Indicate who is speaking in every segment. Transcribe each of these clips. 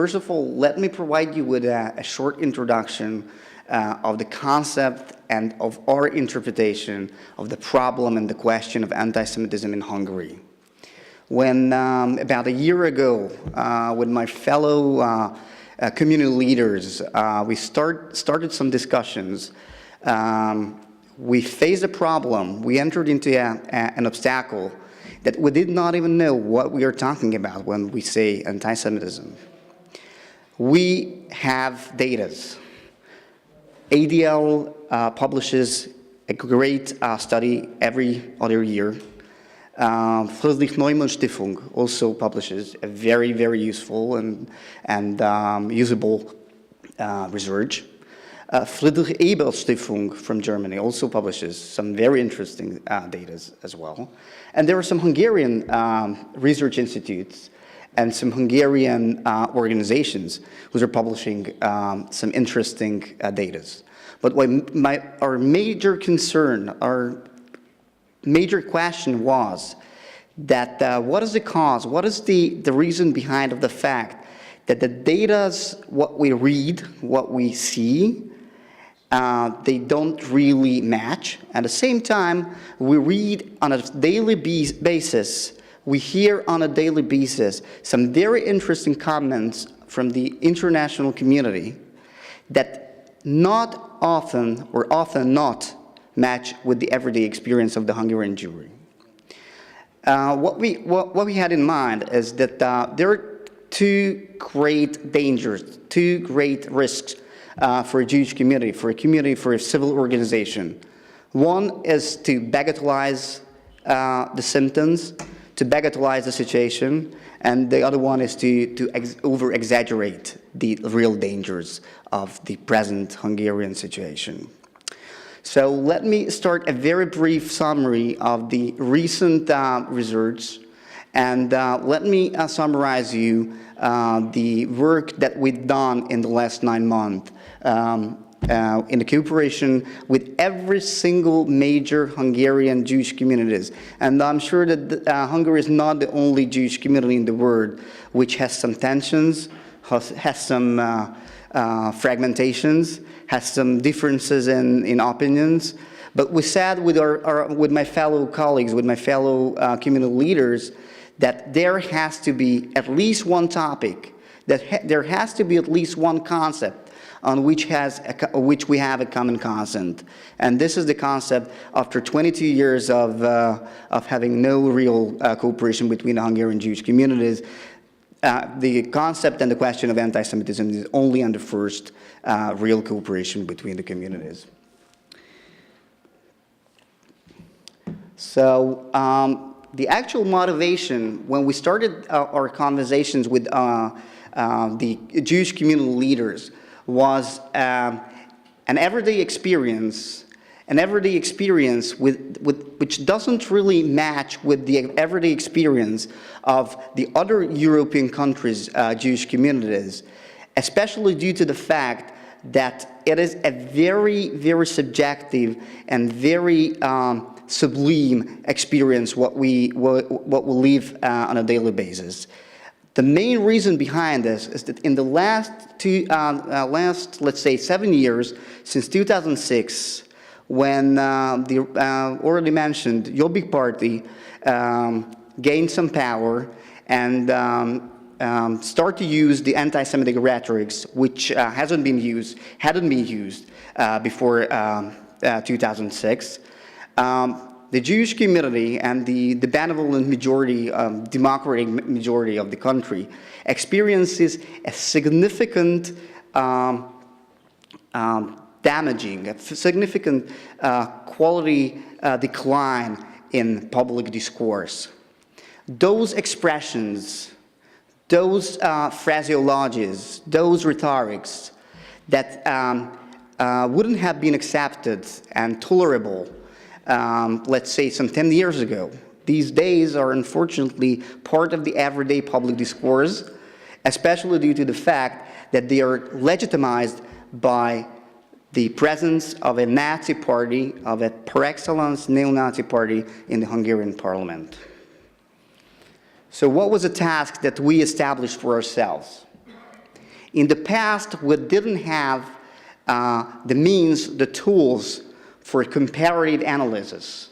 Speaker 1: first of all, let me provide you with a short introduction of the concept and of our interpretation of the problem and the question of anti-Semitism in Hungary. When about a year ago, with my fellow community leaders, we started some discussions. We faced a problem. We entered into an obstacle that we did not even know what we are talking about when we say anti-Semitism. We have data. ADL publishes a great study every other year. Friedrich Neumann Stiftung also publishes a very, very useful and usable research. Friedrich Ebert Stiftung from Germany also publishes some very interesting data as well. And there are some Hungarian research institutes and some Hungarian organizations who are publishing some interesting data. But our major concern, our major question was that what is the cause, what is the reason behind of the fact that the data, what we read, what we see, they don't really match. At the same time, we read on a daily basis, we hear on a daily basis some very interesting comments from the international community that not often or often not match with the everyday experience of the Hungarian Jewry. What we had in mind is that there are two great dangers, two great risks for a Jewish community, for a civil organization. One is to bagatelize the symptoms, to bagatelize the situation, and the other one is to over-exaggerate the real dangers of the present Hungarian situation. So let me start a very brief summary of the recent research, and let me summarize you the work that we've done in the last 9 months in the cooperation with every single major Hungarian Jewish communities. And I'm sure that Hungary is not the only Jewish community in the world which has some tensions, has some fragmentations, has some differences in opinions. But we said with my fellow colleagues, with my fellow community leaders, that there has to be at least one topic, that there has to be at least one concept on which we have a common consent. And this is the concept after 22 years of having no real cooperation between the Hungarian Jewish communities. The concept and the question of anti-Semitism is only on the first real cooperation between the communities. So the actual motivation when we started our conversations with the Jewish community leaders was an everyday experience which doesn't really match with the everyday experience of the other European countries' Jewish communities, especially due to the fact that it is a very, very subjective and very sublime experience what we live on a daily basis. The main reason behind this is that in the last, let's say, 7 years, since 2006, when the already mentioned Jobbik party gained some power and start to use the anti-Semitic rhetorics, which hadn't been used before 2006. The Jewish community and the benevolent majority, democratic majority of the country experiences a significant damaging, a significant quality decline in public discourse. Those expressions, those phraseologies, those rhetorics that wouldn't have been accepted and tolerable let's say some 10 years ago, these days are unfortunately part of the everyday public discourse, especially due to the fact that they are legitimized by the presence of a Nazi party, of a par excellence neo-Nazi party in the Hungarian parliament. So what was the task that we established for ourselves? In the past, we didn't have the means, the tools for comparative analysis.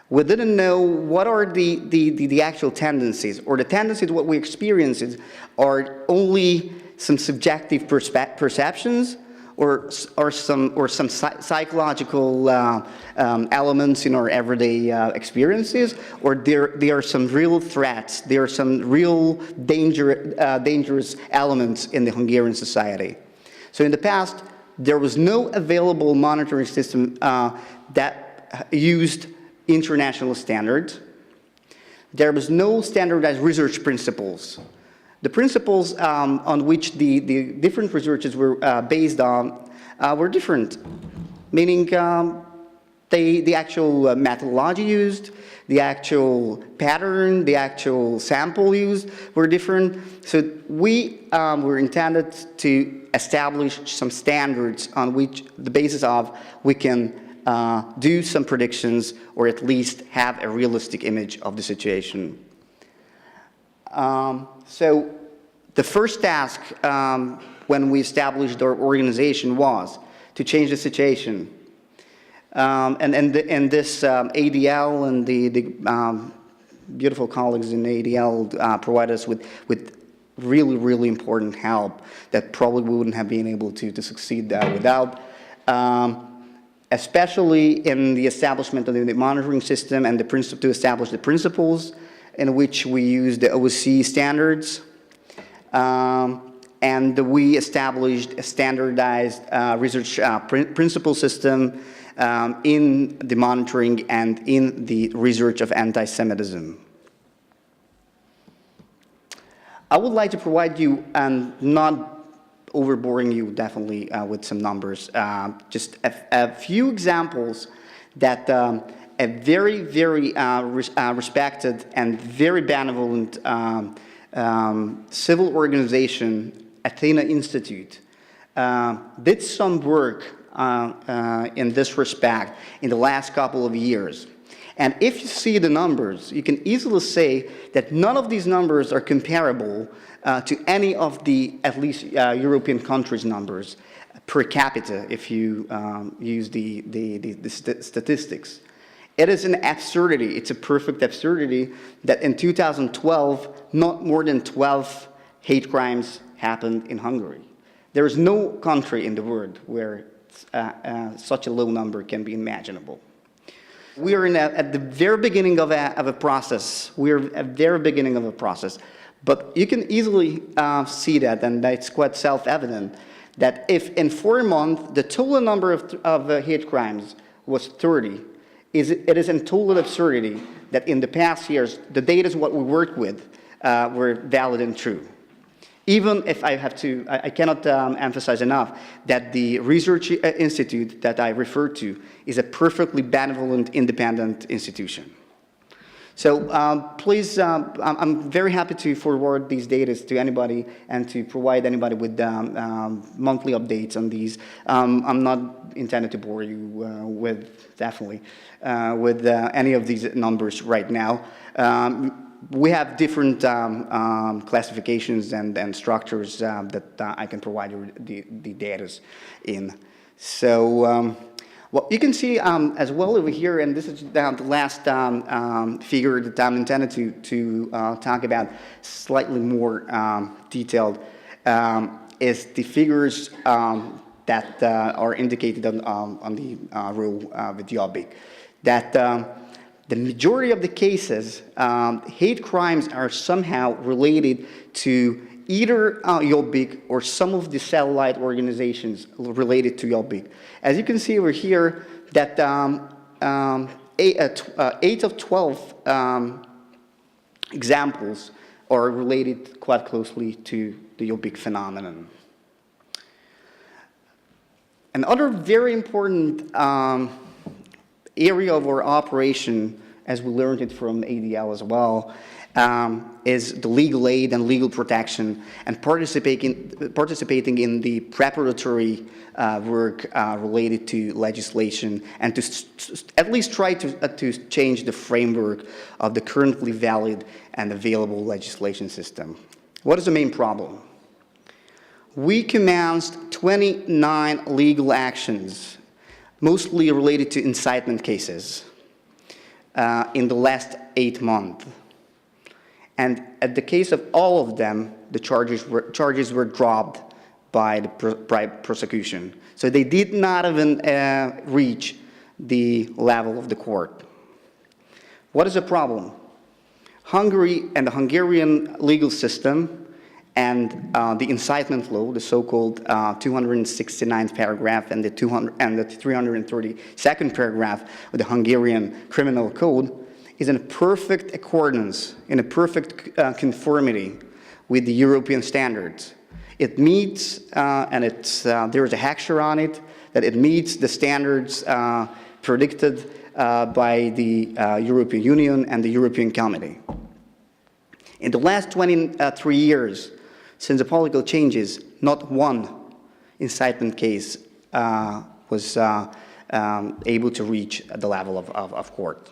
Speaker 1: We didn't know what are the actual tendencies, or the tendencies, what we experience are only some subjective perceptions, or some psychological elements in our everyday experiences, or there are some real threats, there are some real dangerous elements in the Hungarian society. So in the past, there was no available monitoring system that used international standards. There was no standardized research principles. The principles on which the different researches were based on were different, meaning the actual methodology used, the actual pattern, the actual sample used were different. So we were intended to establish some standards on which the basis of we can do some predictions, or at least have a realistic image of the situation. So the first task when we established our organization was to change the situation. And this ADL and the beautiful colleagues in ADL provide us with really, really important help that probably we wouldn't have been able to succeed without. Especially in the establishment of the monitoring system and to establish the principles in which we use the OSCE standards. And we established a standardized research principle system in the monitoring and in the research of anti-Semitism. I would like to provide you, and not overboring you definitely with some numbers, just a few examples that a very, very respected and very benevolent civil organization, Athena Institute, did some work in this respect in the last couple of years. And if you see the numbers, you can easily say that none of these numbers are comparable to any of the, at least, European countries' numbers per capita, if you use the statistics. It is an absurdity. It's a perfect absurdity that in 2012, not more than 12 hate crimes happened in Hungary. There is no country in the world where such a low number can be imaginable. We are at the very beginning of a process. We're at the very beginning of a process. But you can easily see that, and it's quite self-evident, that if in 4 months the total number of hate crimes was 30, it is in total absurdity that in the past years, the data is what we worked with were valid and true. Even if I cannot emphasize enough that the research institute that I referred to is a perfectly benevolent, independent institution. So please, I'm very happy to forward these data to anybody and to provide anybody with monthly updates on these. I'm not intended to bore you with, definitely, with any of these numbers right now. We have different classifications and structures that I can provide you the data in. So, well, you can see as well over here, and this is the last figure that I'm intended to talk about, slightly more detailed, is the figures that are indicated on the row with Jobbik. That the majority of the cases, hate crimes are somehow related to either Jobbik or some of the satellite organizations related to Jobbik. As you can see over here, that 8 of 12 examples are related quite closely to the Jobbik phenomenon. Another very important area of our operation, as we learned it from ADL as well, is the legal aid and legal protection, and participating in the preparatory work related to legislation, and to at least try to change the framework of the currently valid and available legislation system. What is the main problem? we commenced 29 legal actions, mostly related to incitement cases, in the last 8 months. And at the case of all of them, the charges were dropped by the prosecution. So they did not even reach the level of the court. What is the problem? Hungary and the Hungarian legal system and the incitement law, the so-called 269th paragraph and the 332nd paragraph of the Hungarian Criminal Code, is in a perfect accordance, in a perfect conformity with the European standards. It meets, and there is a hacker on it, that it meets the standards predicted by the European Union and the European Committee. In the last 23 years, since the political changes, not one incitement case was able to reach the level of court.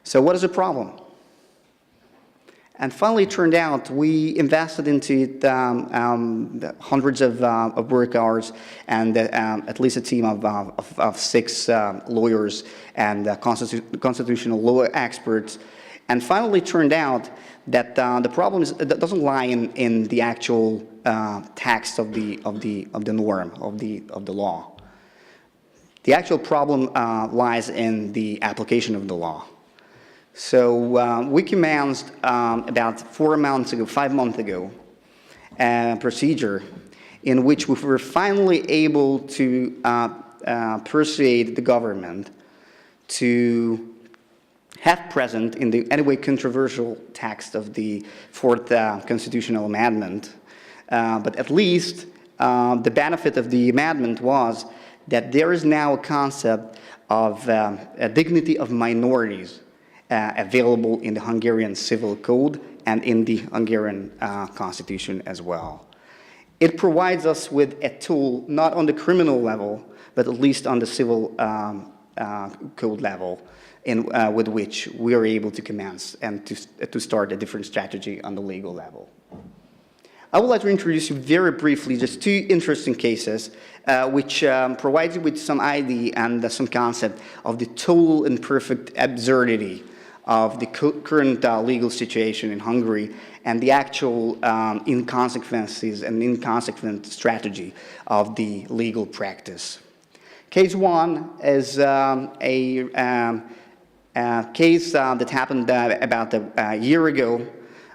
Speaker 1: So what is the problem? And finally, it turned out we invested into it, hundreds of work hours and at least a team of 6 lawyers and constitutional law experts. And finally, it turned out that the problem doesn't lie in the actual text of the norm of the law. The actual problem lies in the application of the law. So we commenced about 5 months ago, a procedure in which we were finally able to persuade the government to have present in the anyway controversial text of the 4th constitutional amendment, but at least the benefit of the amendment was that there is now a concept of a dignity of minorities available in the Hungarian Civil Code and in the Hungarian Constitution as well. It provides us with a tool, not on the criminal level, but at least on the civil code level, with which we are able to commence and to start a different strategy on the legal level. I would like to introduce you very briefly just 2 interesting cases which provide you with some idea and some concept of the total and perfect absurdity of the current legal situation in Hungary and the actual inconsequences and inconsequent strategy of the legal practice. Case 1 is a case that happened about a year ago,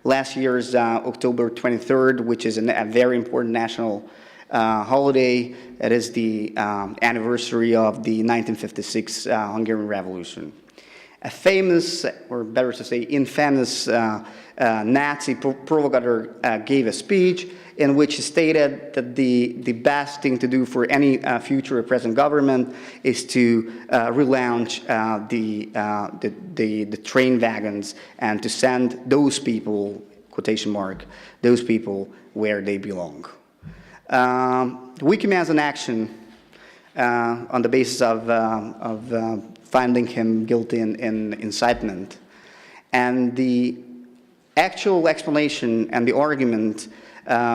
Speaker 1: last year's October 23rd, which is a very important national holiday. It is the anniversary of the 1956 Hungarian Revolution. A famous, or better to say infamous, Nazi provocateur gave a speech in which he stated that the best thing to do for any future or present government is to relaunch the train wagons and to send those people, quotation mark, those people where they belong. We commenced an action on the basis of finding him guilty in incitement. And the actual explanation and the argument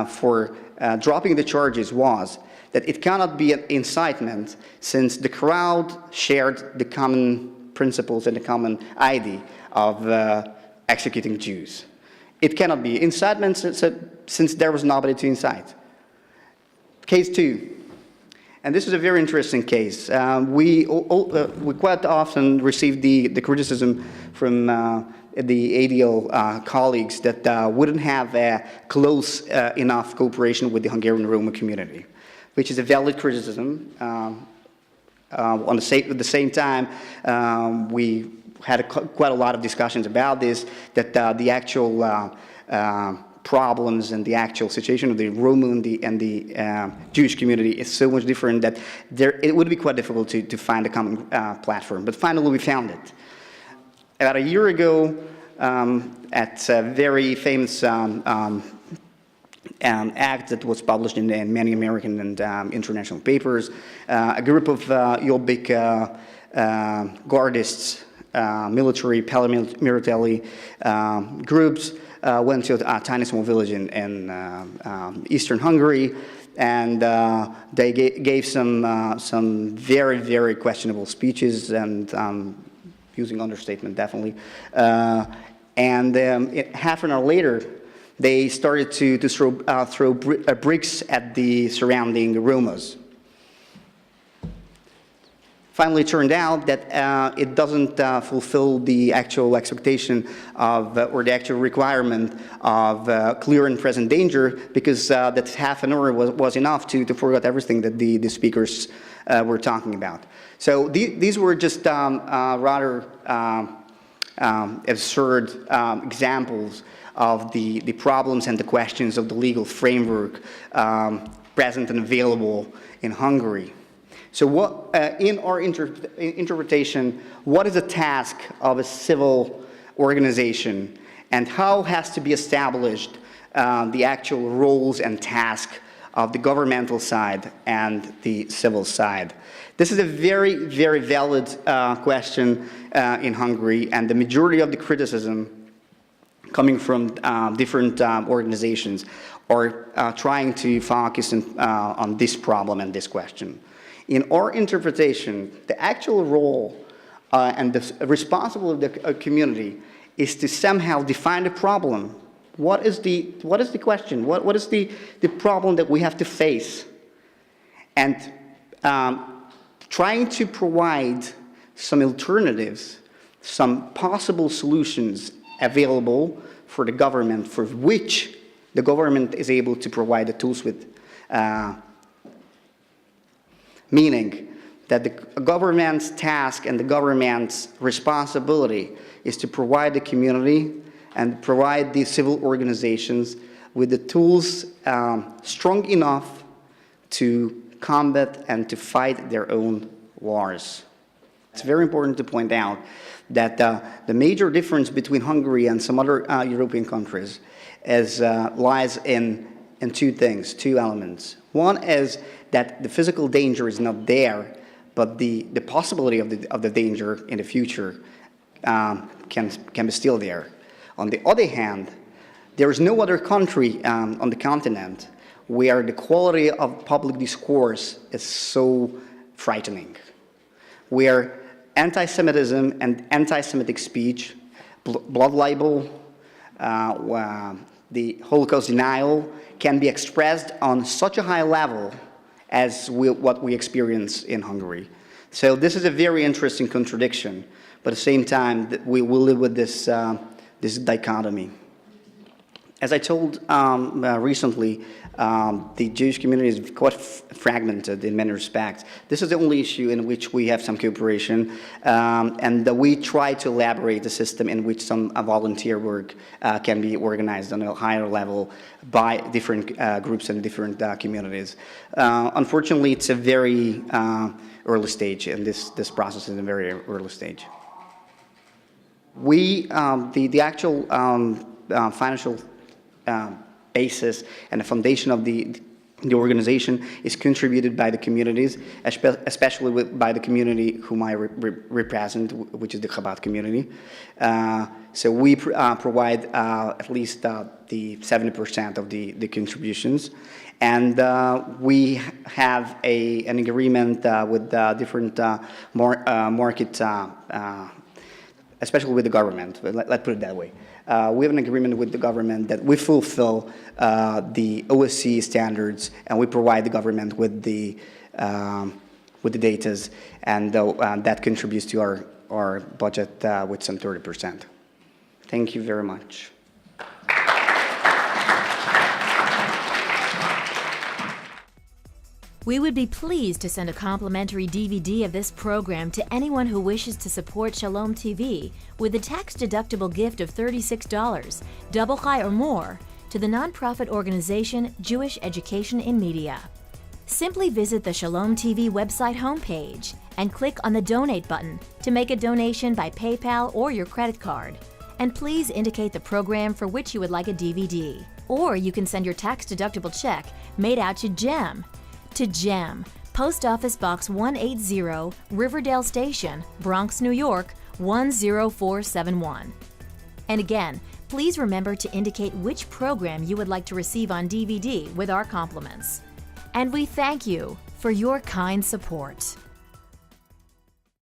Speaker 1: for dropping the charges was that it cannot be an incitement since the crowd shared the common principles and the common idea of executing Jews. It cannot be incitement since there was nobody to incite. Case 2. And this is a very interesting case. We quite often receive the criticism from the ADL colleagues that wouldn't have a close enough cooperation with the Hungarian Roma community, which is a valid criticism. At the same time, we had quite a lot of discussions about this, that the actual problems and the actual situation of the Roma and the Jewish community is so much different that it would be quite difficult to find a common platform. But finally, we found it. About a year ago, at a very famous act that was published in many American and international papers, a group of Jobbik Gardists military, paramilitary groups went to a tiny small village in eastern Hungary, and they gave some very, very questionable speeches, and using understatement definitely. Half an hour later, they started to throw bricks at the surrounding Romas. Finally, it turned out that it doesn't fulfill the actual expectation of, or the actual requirement of clear and present danger, because that half an hour was enough to forget everything that the speakers were talking about. So these were just rather absurd examples of the problems and the questions of the legal framework present and available in Hungary. So what, in our interpretation, what is the task of a civil organization, and how has to be established the actual roles and tasks of the governmental side and the civil side? This is a very, very valid question in Hungary, and the majority of the criticism coming from different organizations are trying to focus on this problem and this question. In our interpretation, the actual role and the responsibility of the community is to somehow define the problem. What is the question? What is the problem that we have to face? And trying to provide some alternatives, some possible solutions available for the government, for which the government is able to provide the tools with. Meaning that the government's task and the government's responsibility is to provide the community and provide the civil organizations with the tools strong enough to combat and to fight their own wars. It's very important to point out that the major difference between Hungary and some other European countries lies in two things, two elements. One is that the physical danger is not there, but the possibility of the danger in the future can be still there. On the other hand, there is no other country on the continent where the quality of public discourse is so frightening, where anti-Semitism and anti-Semitic speech, blood libel, the Holocaust denial can be expressed on such a high level as what we experience in Hungary. So this is a very interesting contradiction, but at the same time, we will live with this dichotomy. As I told recently, the Jewish community is quite fragmented in many respects. This is the only issue in which we have some cooperation, and we try to elaborate a system in which some volunteer work can be organized on a higher level by different groups and different communities. Unfortunately, it's a very early stage, and this process is a very early stage. The actual financial basis and the foundation of the organization is contributed by the communities, especially by the community whom I represent, which is the Chabad community. So we provide at least the 70% of the contributions, and we have an agreement with different market, especially with the government. Let's put it that way. We have an agreement with the government that we fulfill the OSCE standards, and we provide the government with the data, and that contributes to our budget with some 30%. Thank you very much.
Speaker 2: We would be pleased to send a complimentary DVD of this program to anyone who wishes to support Shalom TV with a tax-deductible gift of $36, double high or more, to the nonprofit organization Jewish Education in Media. Simply visit the Shalom TV website homepage and click on the Donate button to make a donation by PayPal or your credit card. And please indicate the program for which you would like a DVD. Or you can send your tax-deductible check made out to GEM, Post Office Box 180, Riverdale Station, Bronx, New York, 10471. And again, please remember to indicate which program you would like to receive on DVD with our compliments. And we thank you for your kind support.